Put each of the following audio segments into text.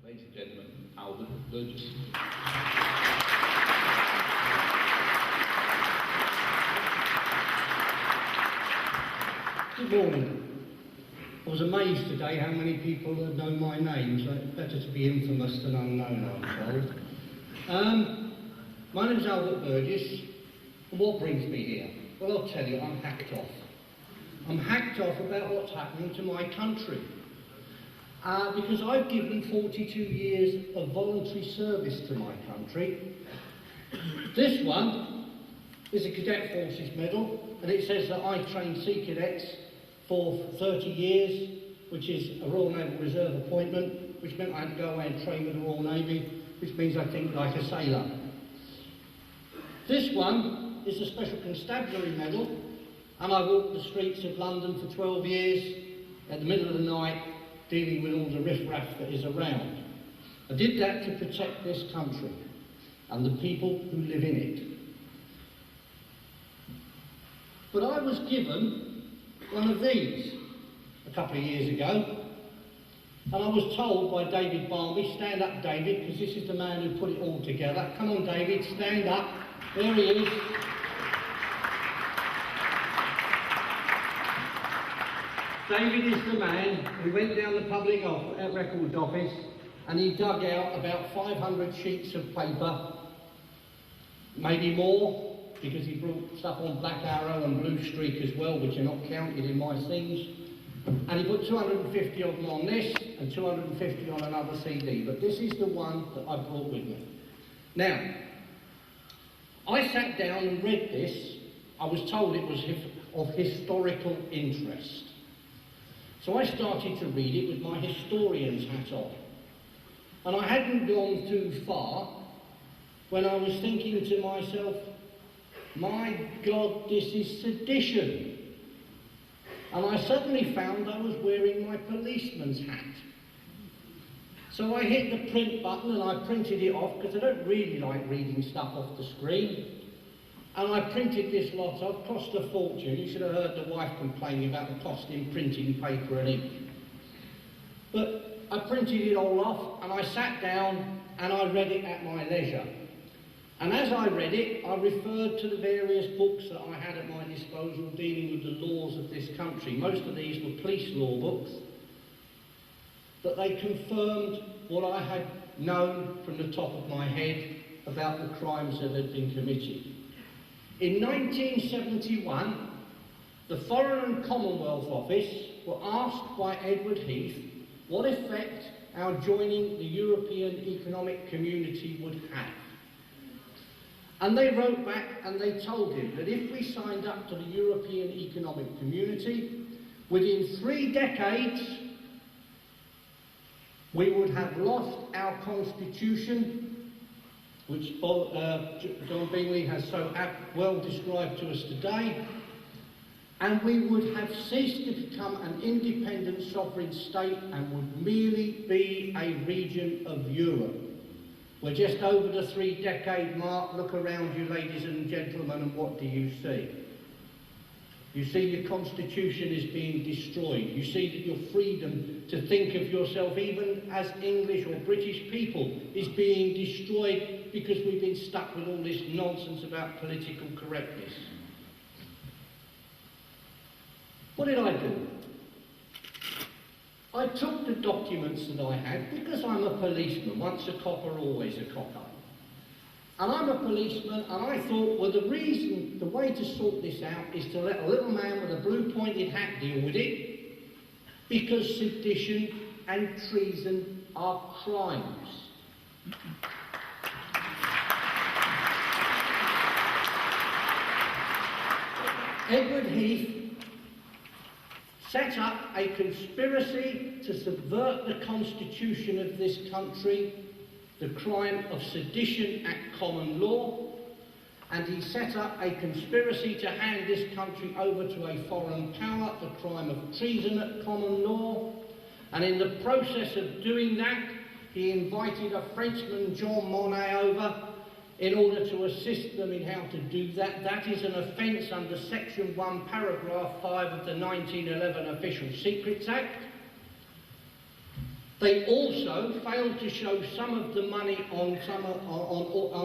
Ladies and gentlemen, Albert Burgess. Good morning. I was amazed today how many people had known my name, so it's better to be infamous than unknown, I'm told. My name's Albert Burgess, and what brings me here? Well, I'll tell you, I'm hacked off. I'm hacked off about what's happening to my country. Because I've given 42 years of voluntary service to my country. This one is a Cadet Forces medal, and it says that I trained Sea Cadets for 30 years, which is a Royal Naval Reserve appointment, which meant I had to go away and train with the Royal Navy, which means I think like a sailor. This one is a Special Constabulary medal, and I walked the streets of London for 12 years at the middle of the night, dealing with all the riff-raff that is around. I did that to protect this country and the people who live in it. But I was given one of these a couple of years ago, and I was told by David Barnby, stand up David, because this is the man who put it all together. Come on David, stand up. There he is. David is the man who went down the Public Records Office and he dug out about 500 sheets of paper, maybe more, because he brought stuff on Black Arrow and Blue Streak as well, which are not counted in my things. And he put 250 of them on this and 250 on another CD, but this is the one that I brought with me. Now, I sat down and read this. I was told it was of historical interest. So I started to read it with my historian's hat on. And I hadn't gone too far when I was thinking to myself, my God, this is sedition. And I suddenly found I was wearing my policeman's hat. So I hit the print button and I printed it off, because I don't really like reading stuff off the screen. And I printed this lot off, cost a fortune. You should have heard the wife complaining about the cost in printing paper and ink. But I printed it all off and I sat down and I read it at my leisure. And as I read it, I referred to the various books that I had at my disposal dealing with the laws of this country. Most of these were police law books, but they confirmed what I had known from the top of my head about the crimes that had been committed. In 1971, the Foreign and Commonwealth Office were asked by Edward Heath what effect our joining the European Economic Community would have. And they wrote back and they told him that if we signed up to the European Economic Community, within 3 decades, we would have lost our constitution, which John Bingley has so well described to us today, and we would have ceased to become an independent sovereign state and would merely be a region of Europe. We're just over the 3-decade mark. Look around you, ladies and gentlemen, and what do you see? You see your constitution is being destroyed. You see that your freedom to think of yourself, even as English or British people, is being destroyed because we've been stuck with all this nonsense about political correctness. What did I do? I took the documents that I had, because I'm a policeman, once a copper, always a copper. And I'm a policeman, and I thought, well, the way to sort this out is to let a little man with a blue pointed hat deal with it, because sedition and treason are crimes. Edward Heath set up a conspiracy to subvert the constitution of this country, the crime of sedition at common law, and he set up a conspiracy to hand this country over to a foreign power, the crime of treason at common law, and in the process of doing that, he invited a Frenchman, Jean Monnet, over in order to assist them in how to do that. That is an offence under Section 1, Paragraph 5 of the 1911 Official Secrets Act. They also failed to show some of the money on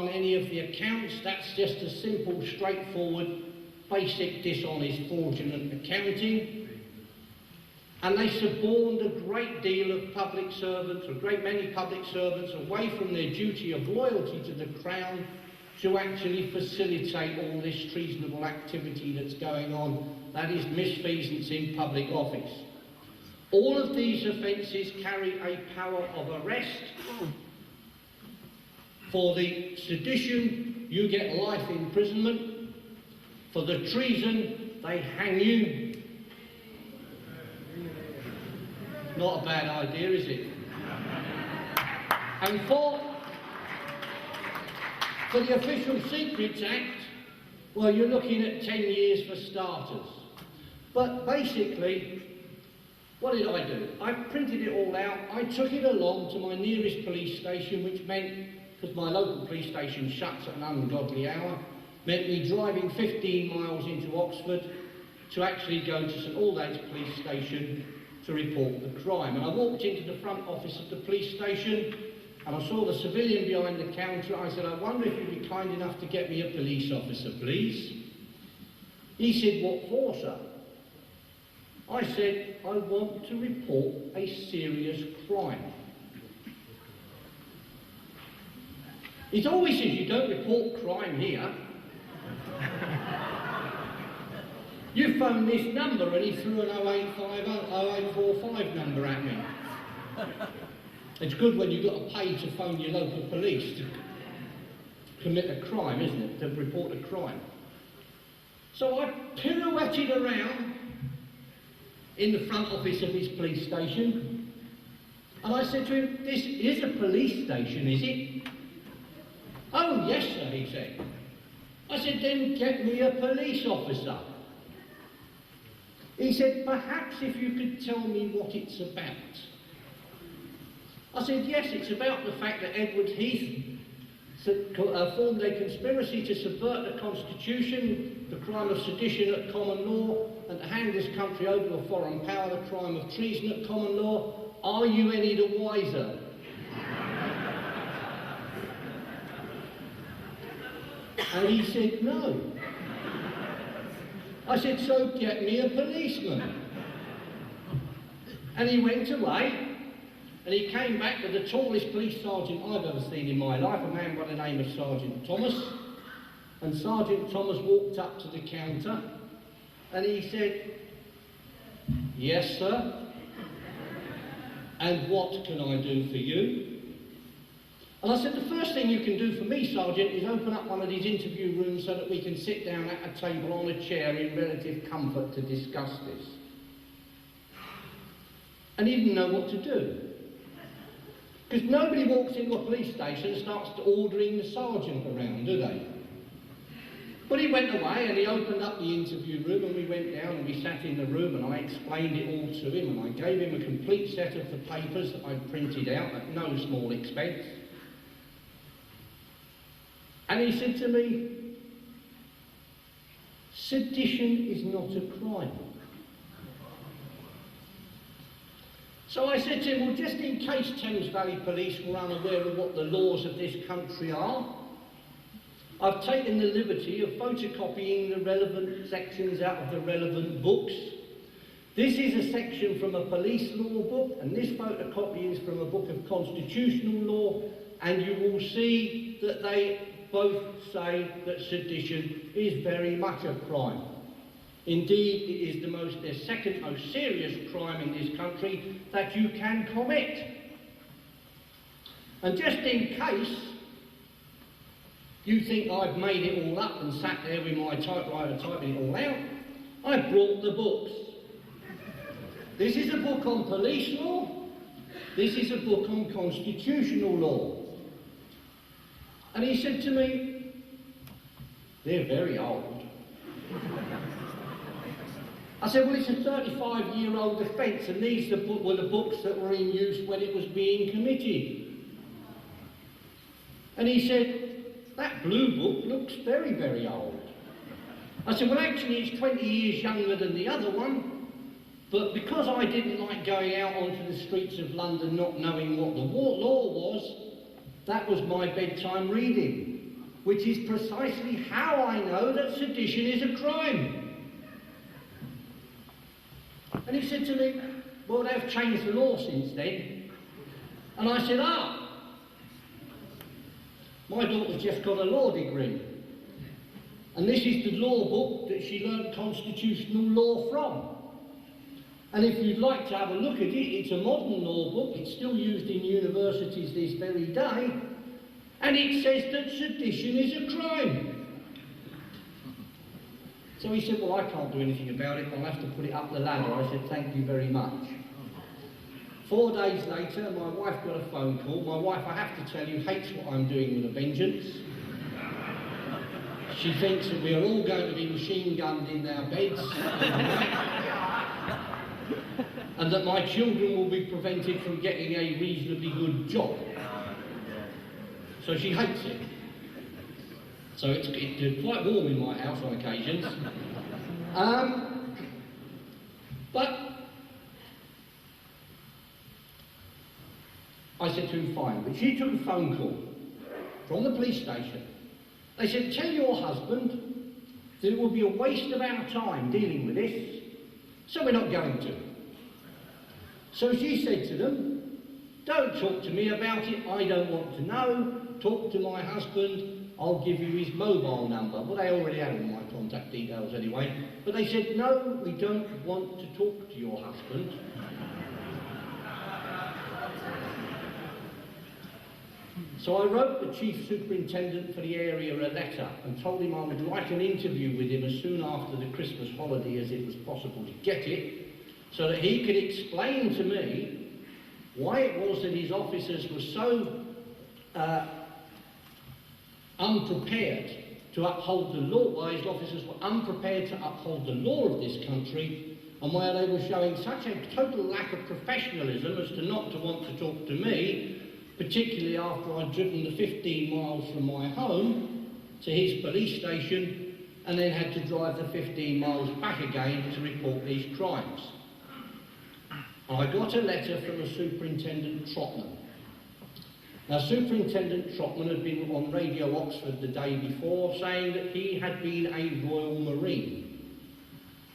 any of the accounts. That's just a simple, straightforward, basic, dishonest, fraudulent accounting. And they suborned a great deal of public servants, a great many public servants, away from their duty of loyalty to the Crown to actually facilitate all this treasonable activity that's going on, that is misfeasance in public office. All of these offences carry a power of arrest. For the sedition, you get life imprisonment. For the treason, they hang you. Not a bad idea, is it? And for the Official Secrets Act, well, you're looking at 10 years for starters. But basically, what did I do? I printed it all out. I took it along to my nearest police station, which meant, because my local police station shuts at an ungodly hour, meant me driving 15 miles into Oxford to actually go to St Aldate's police station to report the crime. And I walked into the front office of the police station and I saw the civilian behind the counter. I said, I wonder if you'd be kind enough to get me a police officer, please. He said, what for, sir? I said, I want to report a serious crime. It always says you don't report crime here. You phone this number, and he threw an 0845 number at me. It's good when you've got to pay to phone your local police to commit a crime, isn't it? To report a crime. So I pirouetted around in the front office of his police station, and I said to him, this is a police station, is it? Oh, yes, sir, he said. I said, then get me a police officer. He said, perhaps if you could tell me what it's about. I said, yes, it's about the fact that Edward Heath formed a conspiracy to subvert the Constitution, the crime of sedition at common law, and to hand this country over to a foreign power, the crime of treason at common law. Are you any the wiser? And he said, no. I said, so get me a policeman. And he went away, and he came back with the tallest police sergeant I've ever seen in my life, a man by the name of Sergeant Thomas. And Sergeant Thomas walked up to the counter, and he said, yes, sir. And what can I do for you? And I said, the first thing you can do for me, Sergeant, is open up one of these interview rooms so that we can sit down at a table on a chair in relative comfort to discuss this. And he didn't know what to do. Because nobody walks into a police station and starts ordering the sergeant around, do they? But he went away and he opened up the interview room, and we went down and we sat in the room, and I explained it all to him, and I gave him a complete set of the papers that I'd printed out at no small expense. And he said to me, sedition is not a crime. So I said to him, well, just in case Thames Valley Police were unaware of what the laws of this country are, I've taken the liberty of photocopying the relevant sections out of the relevant books. This is a section from a police law book, and this photocopy is from a book of constitutional law, and you will see that they both say that sedition is very much a crime. Indeed, it is the second most serious crime in this country that you can commit. And just in case you think I've made it all up and sat there with my typewriter typing it all out, I brought the books. This is a book on police law. This is a book on constitutional law. And he said to me, they're very old. I said, well, it's a 35-year-old offence, and these were the books that were in use when it was being committed. And he said, that blue book looks very, very old. I said, well, actually, it's 20 years younger than the other one. But because I didn't like going out onto the streets of London not knowing what the law was, that was my bedtime reading, which is precisely how I know that sedition is a crime. And he said to me, well, they've changed the law since then. And I said, my daughter's just got a law degree. And this is the law book that she learnt constitutional law from. And if you'd like to have a look at it, it's a modern law book, it's still used in universities this very day, and it says that sedition is a crime. So he said, well, I can't do anything about it, I'll have to put it up the ladder. I said, thank you very much. 4 days later, my wife got a phone call. My wife, I have to tell you, hates what I'm doing with a vengeance. She thinks that we are all going to be machine gunned in our beds, and that my children will be prevented from getting a reasonably good job. So she hates it. So it's quite warm in my house on occasions. But I said to him, fine. But she took a phone call from the police station. They said, tell your husband that it will be a waste of our time dealing with this, so we're not going to. So she said to them, don't talk to me about it, I don't want to know. Talk to my husband, I'll give you his mobile number. Well, they already had all my contact details anyway. But they said, no, we don't want to talk to your husband. So I wrote the chief superintendent for the area a letter and told him I would like an interview with him as soon after the Christmas holiday as it was possible to get it, so that he could explain to me why it was that his officers were so unprepared to uphold the law, why his officers were unprepared to uphold the law of this country, and why they were showing such a total lack of professionalism as to not to want to talk to me, particularly after I'd driven the 15 miles from my home to his police station and then had to drive the 15 miles back again to report these crimes. I got a letter from a Superintendent Trotman. Now, Superintendent Trotman had been on Radio Oxford the day before saying that he had been a Royal Marine.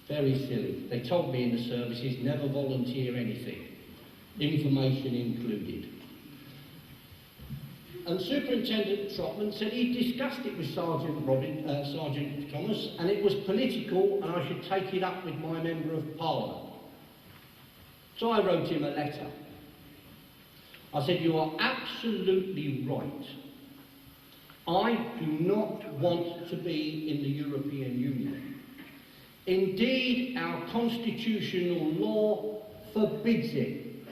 Very silly. They told me in the services, never volunteer anything, information included. And Superintendent Trotman said he discussed it with Sergeant Thomas, and it was political, and I should take it up with my Member of Parliament. So I wrote him a letter. I said, you are absolutely right. I do not want to be in the European Union. Indeed, our constitutional law forbids it,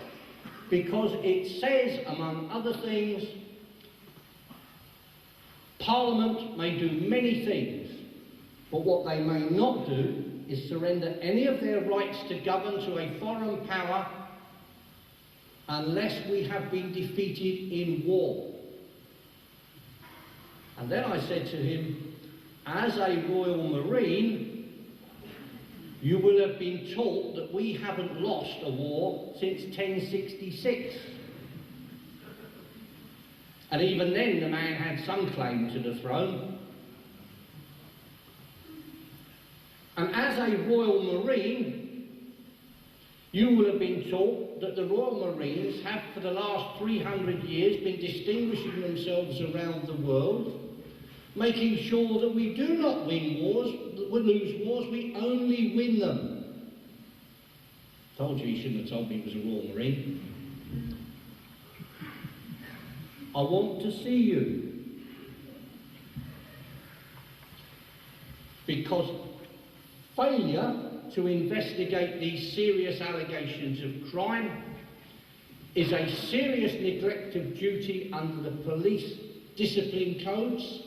because it says, among other things, Parliament may do many things, but what they may not do is surrender any of their rights to govern to a foreign power unless we have been defeated in war. And then I said to him, as a Royal Marine, you will have been taught that we haven't lost a war since 1066. And even then the man had some claim to the throne. And as a Royal Marine, you will have been taught that the Royal Marines have for the last 300 years been distinguishing themselves around the world, making sure that we do not win wars, that we lose wars, we only win them. Told you he shouldn't have told me he was a Royal Marine. I want to see you. Because failure to investigate these serious allegations of crime is a serious neglect of duty under the police discipline codes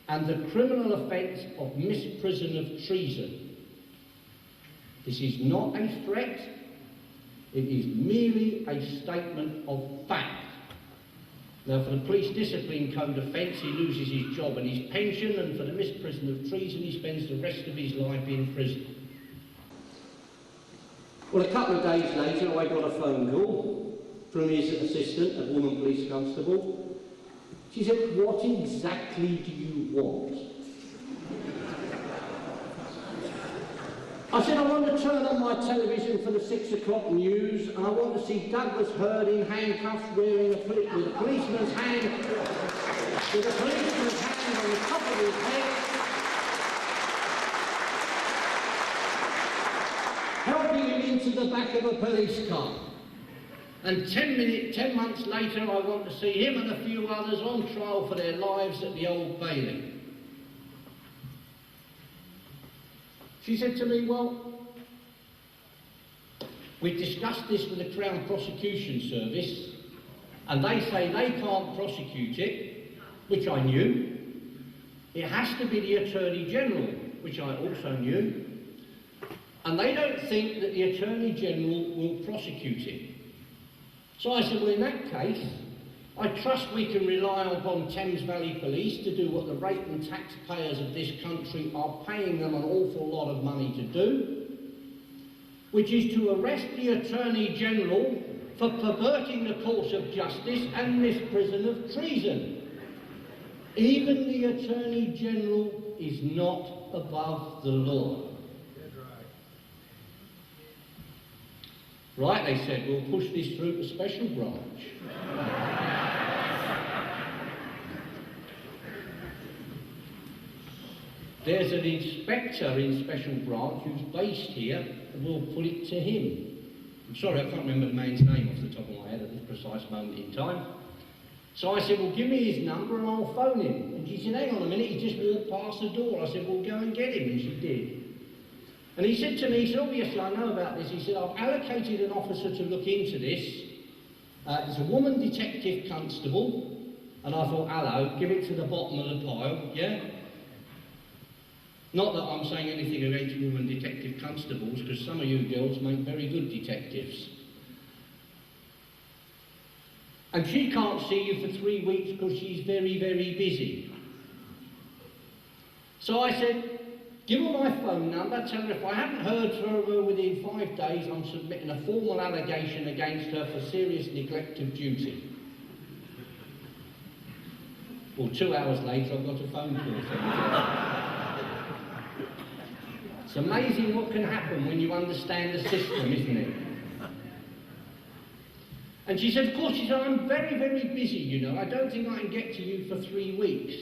and the criminal offence of misprision of treason. This is not a threat, it is merely a statement of fact. Now, for the police discipline code offence, he loses his job and his pension, and for the misprision of treason, he spends the rest of his life in prison. Well, a couple of days later, I got a phone call from his assistant, a woman police constable. She said, "What exactly do you want?" I said, "I want to turn on my television for the 6 o'clock news, and I want to see Douglas Hurd in handcuffs with a policeman's hand on the top of his head, helping him into the back of a police car. And 10 months later, I want to see him and a few others on trial for their lives at the Old Bailey." She said to me, "Well, we discussed this with the Crown Prosecution Service, and they say they can't prosecute it," which I knew. "It has to be the Attorney General," which I also knew. "And they don't think that the Attorney General will prosecute it." So I said, "Well, in that case, I trust we can rely upon Thames Valley Police to do what the ratent taxpayers of this country are paying them an awful lot of money to do, which is to arrest the Attorney General for perverting the course of justice and misprision of treason. Even the Attorney General is not above the law." "Right," they said, "we'll push this through to special branch." There's an inspector in special branch who's based here, and we'll put it to him. I'm sorry, I can't remember the man's name off the top of my head at this precise moment in time. So I said, "Well, give me his number and I'll phone him." And she said, "Hang on a minute, he just walked past the door." I said, "Well, go and get him," and she did. And he said to me, he said, "Obviously I know about this." He said, "I've allocated an officer to look into this. There's a woman detective constable." And I thought, hello, give it to the bottom of the pile, yeah? Not that I'm saying anything against women detective constables, because some of you girls make very good detectives. "And she can't see you for 3 weeks because she's very, very busy." So I said, "Give her my phone number, tell her if I haven't heard from her within 5 days, I'm submitting a formal allegation against her for serious neglect of duty." Well, 2 hours later, I got a phone call from her. It's amazing what can happen when you understand the system, isn't it? And she said, of course, she said, "I'm very, very busy, you know. I don't think I can get to you for 3 weeks."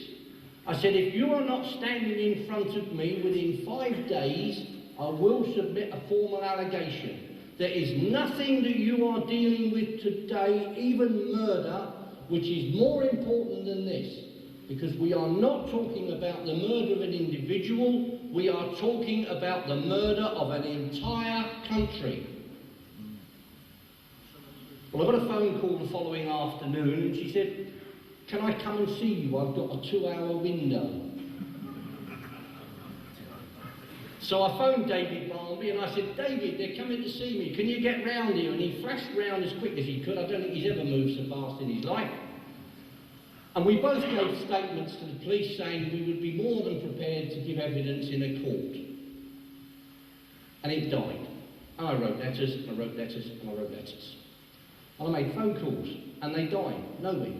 I said, "If you are not standing in front of me within 5 days, I will submit a formal allegation. There is nothing that you are dealing with today, even murder, which is more important than this. Because we are not talking about the murder of an individual, we are talking about the murder of an entire country." Well, I got a phone call the following afternoon, and she said, "Can I come and see you? I've got a 2-hour window." So I phoned David Barnby and I said, "David, they're coming to see me. Can you get round here?" And he flashed round as quick as he could. I don't think he's ever moved so fast in his life. And we both gave statements to the police saying we would be more than prepared to give evidence in a court. And it died. And I wrote letters, and I wrote letters, and I wrote letters. And I made phone calls, and they died, nowhere.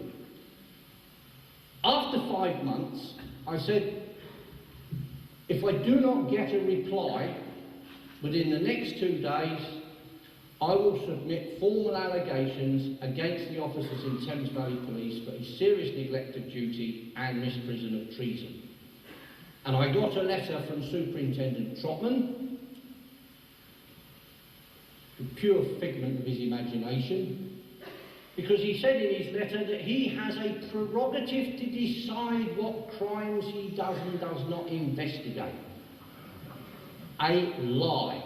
After 5 months, I said, if I do not get a reply within the next 2 days, I will submit formal allegations against the officers in Thames Valley Police for his serious neglect of duty and misprision of treason. And I got a letter from Superintendent Trotman, a pure figment of his imagination, because he said in his letter that he has a prerogative to decide what crimes he does and does not investigate. A lie.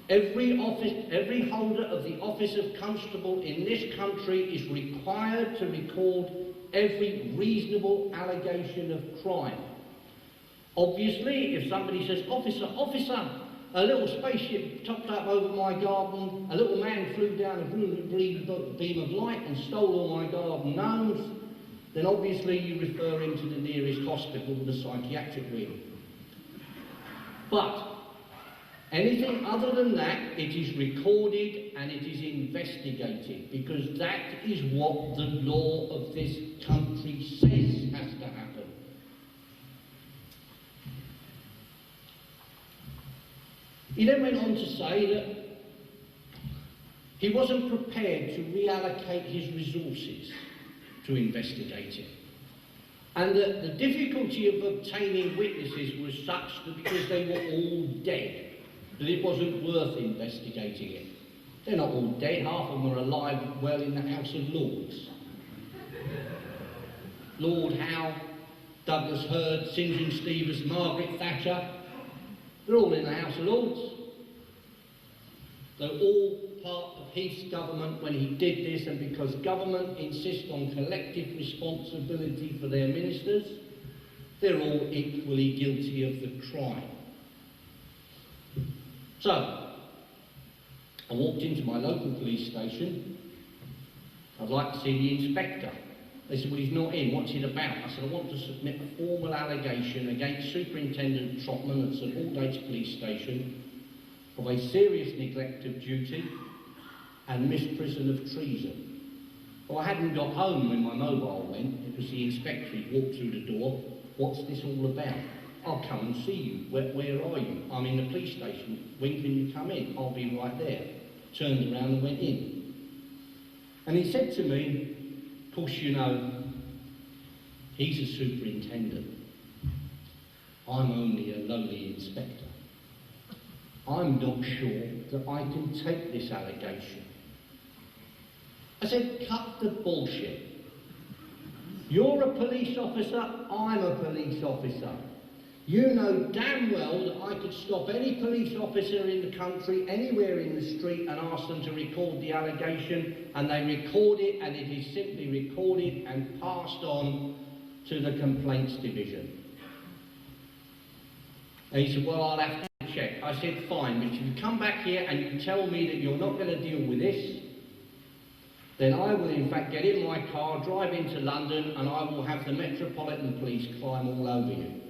Every holder of the office of constable in this country is required to record every reasonable allegation of crime. Obviously, if somebody says, "Officer, officer, a little spaceship topped up over my garden, a little man flew down a brilliant beam of light and stole all my garden gnomes," then obviously you refer him to the nearest hospital with a psychiatric wing. But Anything other than that, it is recorded and it is investigated, because that is what the law of this country says has to happen. He then went on to say that he wasn't prepared to reallocate his resources to investigate it, and that the difficulty of obtaining witnesses was such that because they were all dead, that it wasn't worth investigating it. They're not all dead, half of them are alive well in the House of Lords. Lord Howe, Douglas Hurd, St John Stevens, Margaret Thatcher, they're all in the House of Lords. They're all part of Heath's government when he did this, and because government insists on collective responsibility for their ministers, they're all equally guilty of the crime. So, I walked into my local police station. I'd like to see the inspector. They said, well, he's not in. What's it about? I said, I want to submit a formal allegation against Superintendent Trotman at St Aldate's Police Station of a serious neglect of duty and misprision of treason. Well, I hadn't got home when my mobile went. It was the inspector. He walked through the door. What's this all about? I'll come and see you. Where are you? I'm in the police station. When can you come in? I'll be right there. Turned around and went in. And he said to me, of course, you know, he's a superintendent. I'm only a lowly inspector. I'm not sure that I can take this allegation. I said, cut the bullshit. You're a police officer, I'm a police officer. You know damn well that I could stop any police officer in the country, anywhere in the street, and ask them to record the allegation, and they record it, and it is simply recorded and passed on to the complaints division. And he said, well, I'll have to check. I said, fine, but if you come back here and you tell me that you're not going to deal with this, then I will in fact get in my car, drive into London, and I will have the Metropolitan Police climb all over you.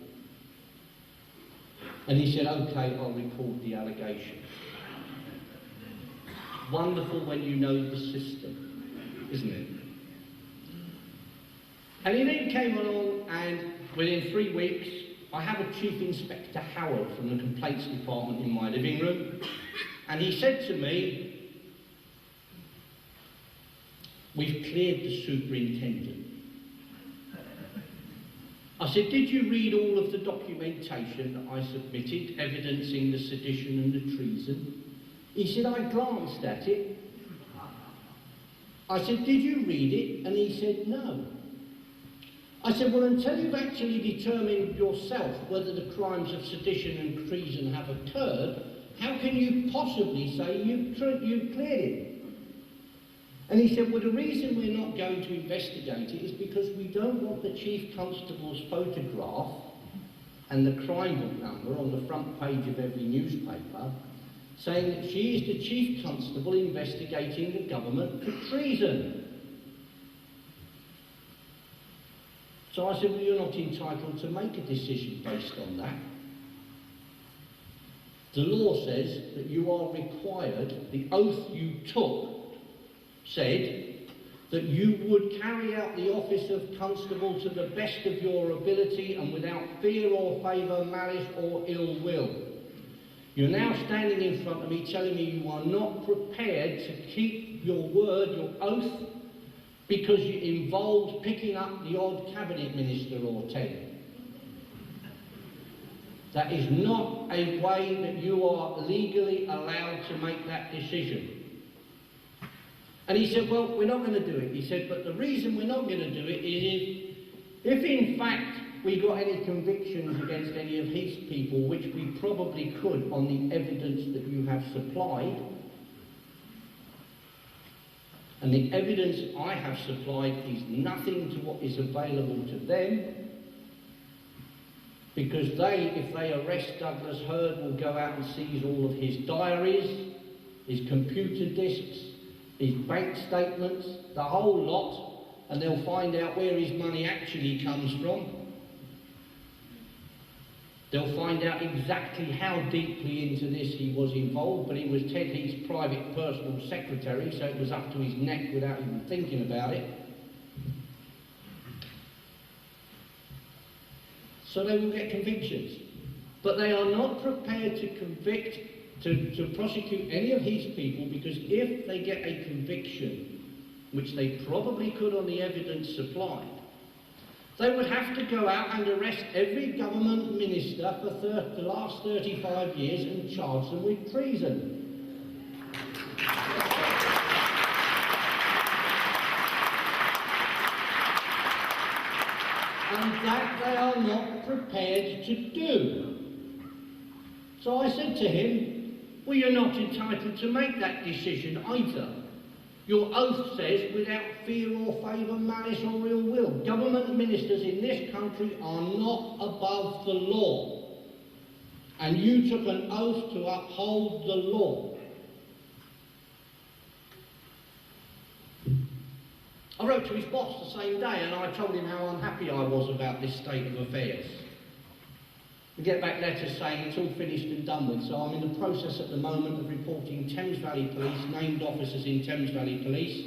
And he said, okay, I'll record the allegation. Wonderful when you know the system, isn't it? And he then came along, and within 3 weeks, I have a Chief Inspector Howard from the Complaints Department in my living room, and he said to me, we've cleared the superintendent. I said, did you read all of the documentation that I submitted evidencing the sedition and the treason? He said, I glanced at it. I said, did you read it? And he said, no. I said, well, until you've actually determined yourself whether the crimes of sedition and treason have occurred, how can you possibly say you've cleared it? And he said, well, the reason we're not going to investigate it is because we don't want the Chief Constable's photograph and the crime book number on the front page of every newspaper saying that she is the Chief Constable investigating the government for treason. So I said, well, you're not entitled to make a decision based on that. The law says that you are required, the oath you took said that you would carry out the office of constable to the best of your ability and without fear or favour, malice or ill will. You're now standing in front of me telling me you are not prepared to keep your word, your oath, because it involves picking up the odd cabinet minister or 10. That is not a way that you are legally allowed to make that decision. And he said, well, we're not going to do it. He said, but the reason we're not going to do it is if in fact we got any convictions against any of Heath's people, which we probably could on the evidence that you have supplied, and the evidence I have supplied is nothing to what is available to them, because they, if they arrest Douglas Hurd, will go out and seize all of his diaries, his computer disks, his bank statements, the whole lot, and they'll find out where his money actually comes from. They'll find out exactly how deeply into this he was involved, but he was Ted Heath's private personal secretary, so it was up to his neck without even thinking about it. So they will get convictions. But they are not prepared to convict, to prosecute any of his people, because if they get a conviction, which they probably could on the evidence supplied, they would have to go out and arrest every government minister for the last 35 years and charge them with treason. And that they are not prepared to do. So I said to him, well, you're not entitled to make that decision either. Your oath says, without fear or favour, malice or ill will. Government ministers in this country are not above the law. And you took an oath to uphold the law. I wrote to his boss the same day and I told him how unhappy I was about this state of affairs. We get back letters saying it's all finished and done with, so I'm in the process at the moment of reporting Thames Valley Police, named officers in Thames Valley Police,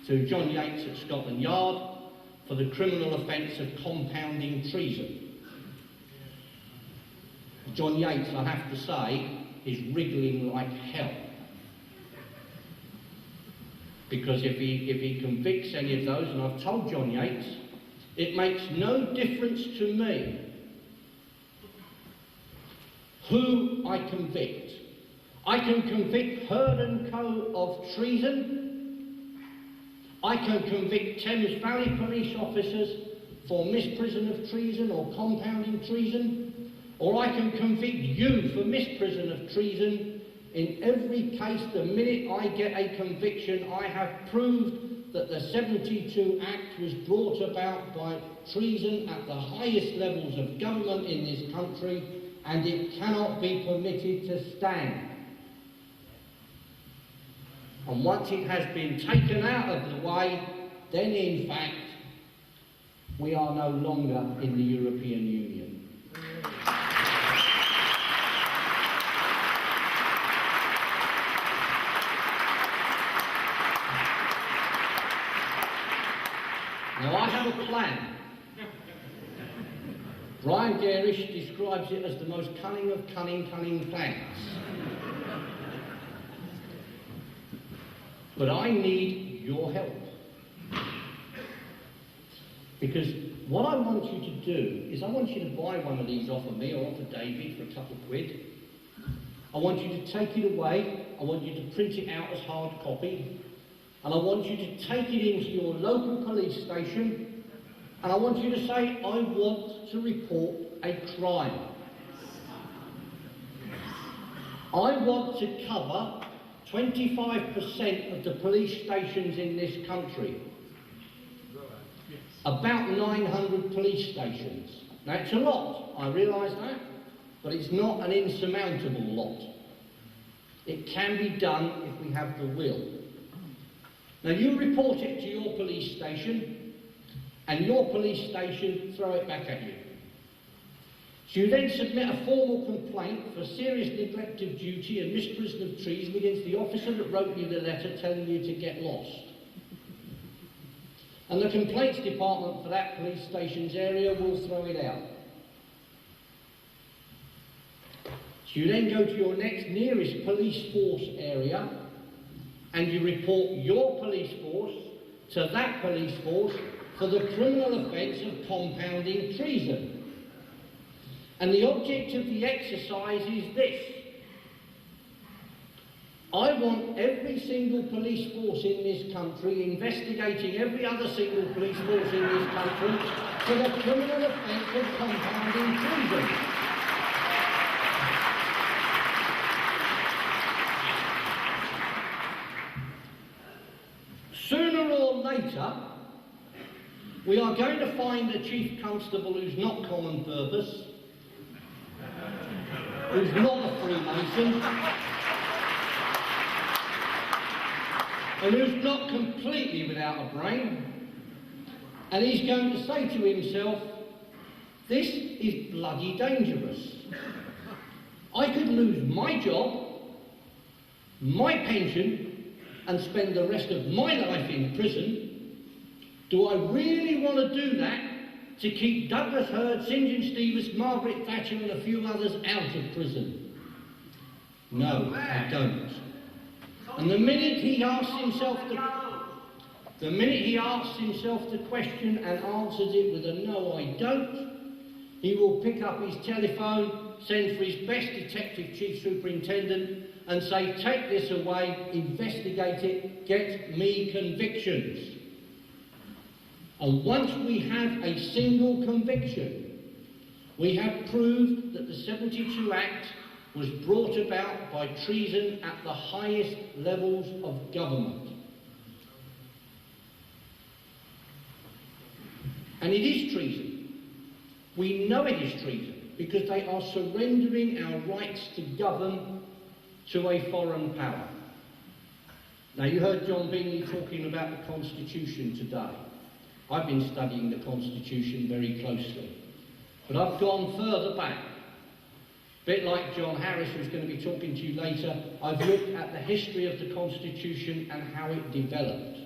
to John Yates at Scotland Yard for the criminal offence of compounding treason. John Yates, I have to say, is wriggling like hell. Because if he convicts any of those, and I've told John Yates, it makes no difference to me who I convict. I can convict Hurd & Co. of treason. I can convict Thames Valley police officers for misprision of treason or compounding treason. Or I can convict you for misprision of treason. In every case, the minute I get a conviction, I have proved that the 72 Act was brought about by treason at the highest levels of government in this country, and it cannot be permitted to stand. And once it has been taken out of the way, then in fact, we are no longer in the European Union. Now I have a plan. Brian Garish describes it as the most cunning of cunning plans. But I need your help. Because what I want you to do is I want you to buy one of these off of me or off of David for a couple of quid. I want you to take it away. I want you to print it out as hard copy. And I want you to take it into your local police station. And I want you to say, I want to report a crime. I want to cover 25% of the police stations in this country. About 900 police stations. Now it's a lot, I realise that, but it's not an insurmountable lot. It can be done if we have the will. Now you report it to your police station, and your police station throw it back at you. So you then submit a formal complaint for serious neglect of duty and misprision of treason against the officer that wrote you the letter telling you to get lost. And the complaints department for that police station's area will throw it out. So you then go to your next nearest police force area and you report your police force to that police force for the criminal offence of compounding treason. And the object of the exercise is this. I want every single police force in this country investigating every other single police force in this country for the criminal offence of compounding treason. Sooner or later, we are going to find a chief constable who's not common purpose, who's not a Freemason, and who's not completely without a brain, and he's going to say to himself, This is bloody dangerous. I could lose my job, my pension, and spend the rest of my life in prison. Do I really want to do that to keep Douglas Hurd, St John Stevens, Margaret Thatcher and a few others out of prison? No, I don't. And the minute he asks himself the question and answers it with a no, I don't, he will pick up his telephone, send for his best detective chief superintendent and say, take this away, investigate it, get me convictions. And once we have a single conviction, we have proved that the 72 Act was brought about by treason at the highest levels of government. And it is treason. We know it is treason because they are surrendering our rights to govern to a foreign power. Now, you heard John Bingley talking about the Constitution today. I've been studying the Constitution very closely, but I've gone further back. A bit like John Harris, who's going to be talking to you later, I've looked at the history of the Constitution and how it developed.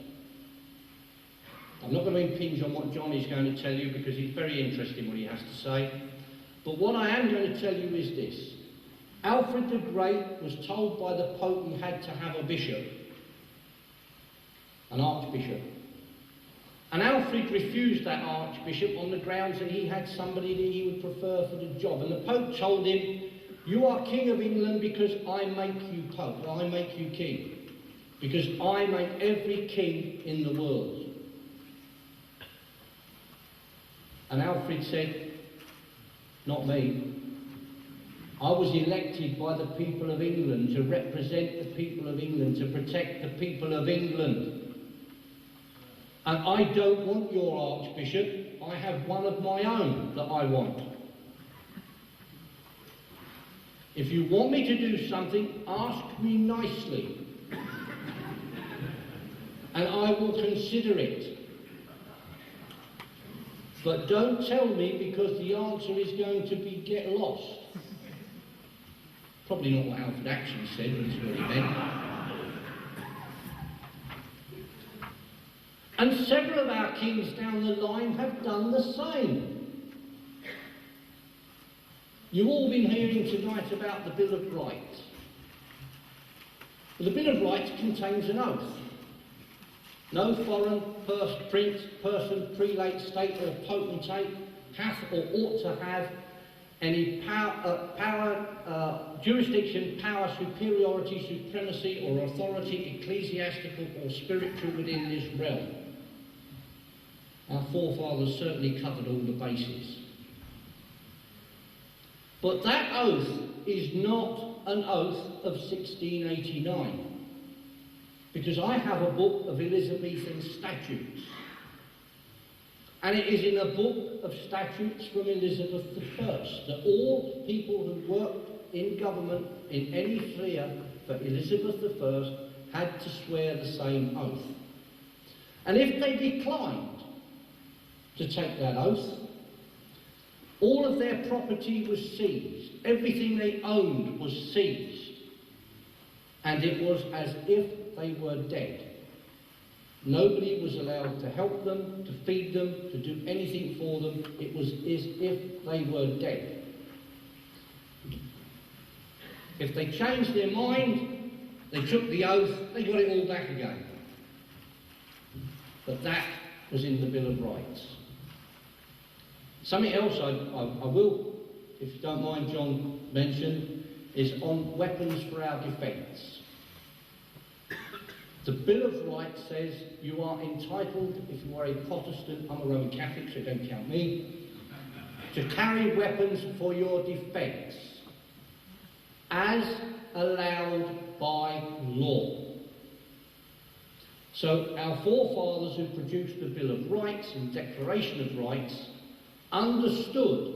I'm not going to impinge on what John is going to tell you because it's very interesting what he has to say, but what I am going to tell you is this. Alfred the Great was told by the Pope he had to have a bishop, an archbishop. And Alfred refused that archbishop on the grounds that he had somebody that he would prefer for the job. And the Pope told him, you are King of England because I make you Pope, I make you King. Because I make every king in the world. And Alfred said, not me. I was elected by the people of England to represent the people of England, to protect the people of England. And I don't want your archbishop, I have one of my own that I want. If you want me to do something, ask me nicely. And I will consider it. But don't tell me because the answer is going to be get lost. Probably not what Alfred actually said, but it's what he meant. And several of our kings down the line have done the same. You've all been hearing tonight about the Bill of Rights. Well, the Bill of Rights contains an oath. No foreign person, prelate, state or potentate hath or ought to have any jurisdiction, power, superiority, supremacy or authority, ecclesiastical or spiritual within this realm. Our forefathers certainly covered all the bases. But that oath is not an oath of 1689. Because I have a book of Elizabethan statutes. And it is in a book of statutes from Elizabeth I that all people who worked in government in any sphere for Elizabeth I had to swear the same oath. And if they declined to take that oath, all of their property was seized. Everything they owned was seized. And it was as if they were dead. Nobody was allowed to help them, to feed them, to do anything for them. It was as if they were dead. If they changed their mind, they took the oath, they got it all back again. But that was in the Bill of Rights. Something else I will, if you don't mind, John, mention, is on weapons for our defence. The Bill of Rights says you are entitled, if you are a Protestant, I'm a Roman Catholic, so don't count me, to carry weapons for your defence, as allowed by law. So our forefathers who produced the Bill of Rights and Declaration of Rights understood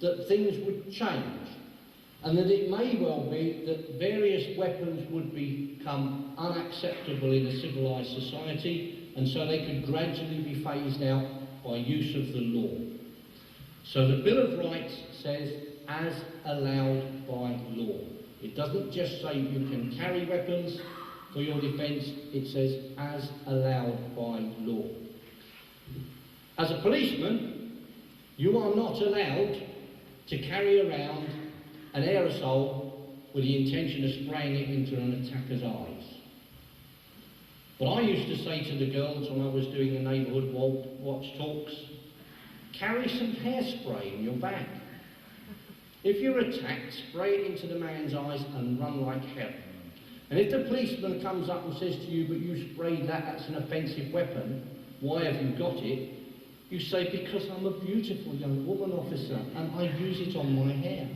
that things would change, and that it may well be that various weapons would become unacceptable in a civilised society, and so they could gradually be phased out by use of the law. So the Bill of Rights says, as allowed by law. It doesn't just say you can carry weapons for your defence, it says, as allowed by law. As a policeman, you are not allowed to carry around an aerosol with the intention of spraying it into an attacker's eyes. But I used to say to the girls when I was doing the neighbourhood watch talks, carry some hairspray in your bag. If you're attacked, spray it into the man's eyes and run like hell. And if the policeman comes up and says to you, but you sprayed that, that's an offensive weapon, why have you got it? You say, because I'm a beautiful young woman, officer, and I use it on my hair.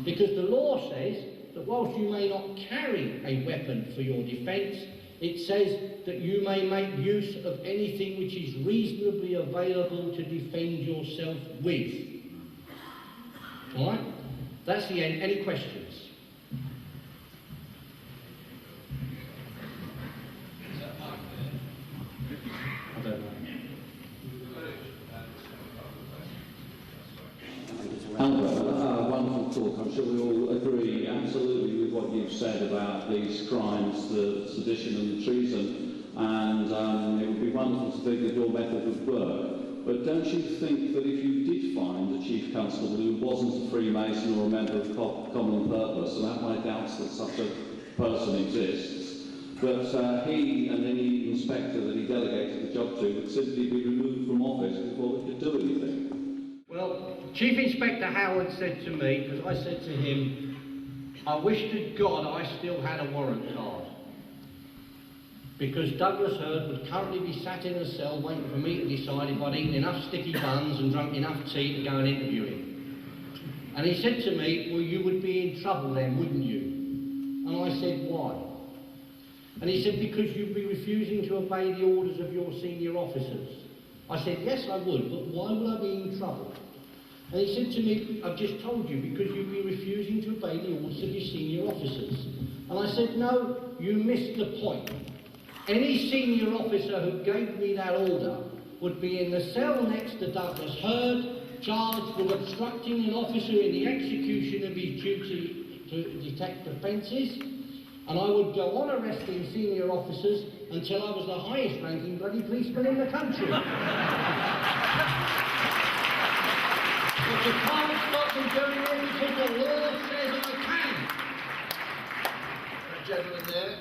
Because the law says that whilst you may not carry a weapon for your defence, it says that you may make use of anything which is reasonably available to defend yourself with. All right? That's the end. Any questions? I don't know. Albert, wonderful talk. I'm sure we all agree absolutely with what you've said about these crimes, the sedition and the treason, and it would be wonderful to think that your method would work. But don't you think that if you did find a chief constable who wasn't a Freemason or a member of common purpose, and I have my doubts that such a person exists, that he and any inspector that he delegated the job to would simply be removed from office before they could do anything? Well, Chief Inspector Howard said to me, because I said to him, I wish to God I still had a warrant card. Because Douglas Hurd would currently be sat in a cell waiting for me to decide if I'd eaten enough sticky buns and drunk enough tea to go and interview him. And he said to me, well, you would be in trouble then, wouldn't you? And I said, why? And he said, because you'd be refusing to obey the orders of your senior officers. I said, yes, I would, but why would I be in trouble? And he said to me, I've just told you, because you'd be refusing to obey the orders of your senior officers. And I said, no, you missed the point. Any senior officer who gave me that order would be in the cell next to Douglas Hurd, charged with obstructing an officer in the execution of his duty to detect offences, and I would go on arresting senior officers until I was the highest ranking bloody policeman in the country. But you can't stop me doing it because the law says I can. The gentleman there.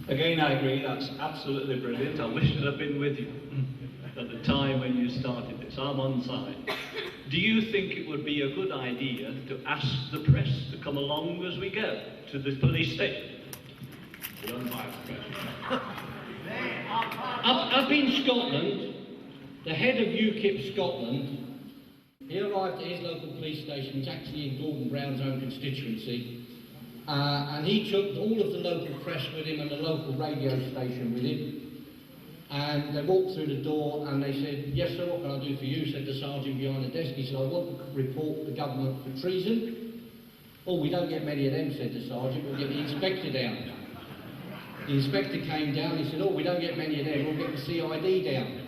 Again, I agree, that's absolutely brilliant. I wish I'd have been with you at the time when you started this. I'm on side. Do you think it would be a good idea to ask the press to come along as we go to the police station? Up in Scotland, the head of UKIP Scotland, he arrived at his local police station, it's actually in Gordon Brown's own constituency, and he took all of the local press with him and the local radio station with him. And they walked through the door and they said, yes sir, what can I do for you? Said the sergeant behind the desk. He said, I want to report the government for treason. Oh, we don't get many of them, said the sergeant, we'll get the inspector down. The inspector came down, he said, oh, we don't get many of them, we'll get the CID down.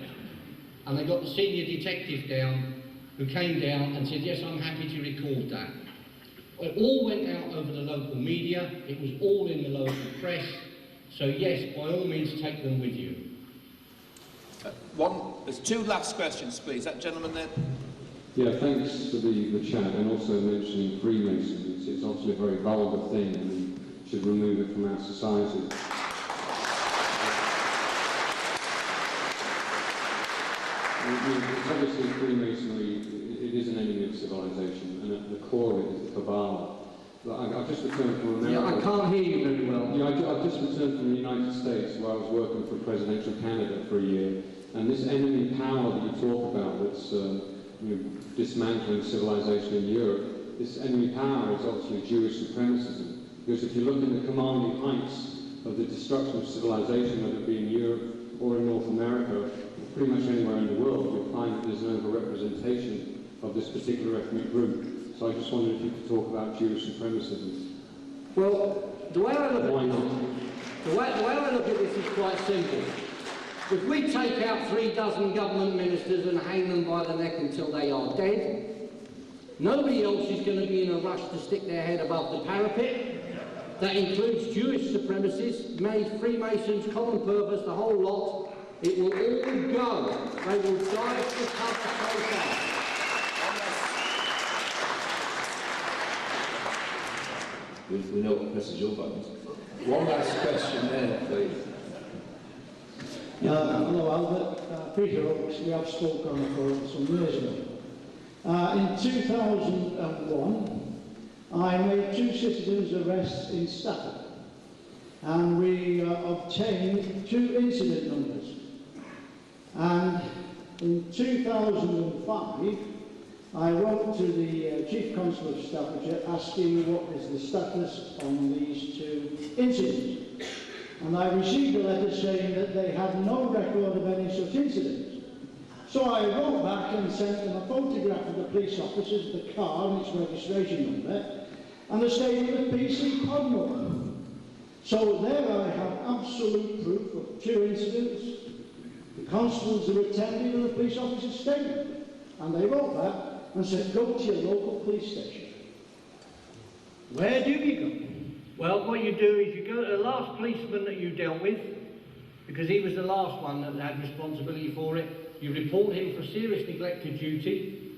And they got the senior detective down, who came down and said, yes, I'm happy to record that. It all went out over the local media, it was all in the local press, so yes, by all means take them with you. There's two last questions, please. That gentleman there. Yeah, thanks for the chat and also mentioning Freemasons. It's obviously a very vulgar thing and we should remove it from our society. It's obviously Freemasonry, it is an enemy of civilization and at the core of it is the cabal. I've just returned from America. Yeah, I can't hear you very well. Yeah, I've just returned from the United States where I was working for a presidential candidate for a year. And this enemy power that you talk about that's dismantling civilization in Europe, this enemy power is obviously Jewish supremacism. Because if you look in the commanding heights of the destruction of civilization, whether it be in Europe or in North America, pretty much anywhere in the world, you'll find that there's an overrepresentation of this particular ethnic group. So I just wondered if you could talk about Jewish supremacism. Well, the way I look at this is quite simple. If we take out 3 dozen government ministers and hang them by the neck until they are dead, nobody else is going to be in a rush to stick their head above the parapet. That includes Jewish supremacists, Freemasons, common purpose, the whole lot. It will all go. They will die for the tough process. We know what presses your buttons. One last question there, please. Hello, Albert. Peter Oaks, we have spoken on the phone some years ago. In 2001, I made 2 citizens' arrests in Stafford, and we obtained 2 incident numbers. And in 2005, I wrote to the Chief Constable of Staffordshire asking what is the status on these 2 incidents. And I received a letter saying that they had no record of any such incidents. So I wrote back and sent them a photograph of the police officers, the car and its registration number, and a statement of PC pod number. So there I have absolute proof of 2 incidents, the constables who attended and the police officer's statement. And they wrote back and said, go to your local police station. Where do you go? Well, what you do is you go to the last policeman that you dealt with, because he was the last one that had responsibility for it. You report him for serious neglect of duty,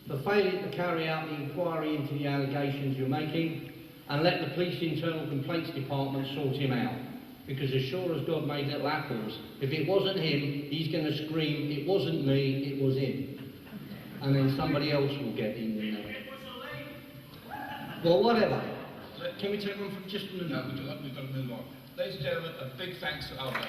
for failing to carry out the inquiry into the allegations you're making, and let the police internal complaints department sort him out. Because as sure as God made little apples, if it wasn't him, he's going to scream, it wasn't me, it was him. And then somebody else will get in there. Well, whatever. Can we take one from just a minute? No, we've got to move on. Ladies and gentlemen, a big thanks to Albert.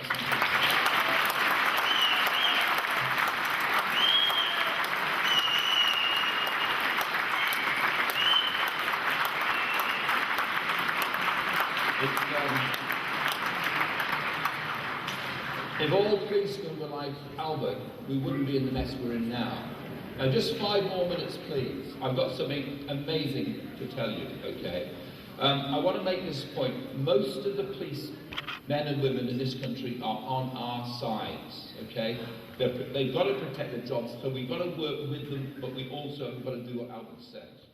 If all policemen were like Albert, we wouldn't be in the mess we're in now. Now, just 5 more minutes, please. I've got something amazing to tell you, okay? I want to make this point. Most of the police men and women in this country are on our sides, okay? They've got to protect their jobs, so we've got to work with them, but we also have got to do what Albert says.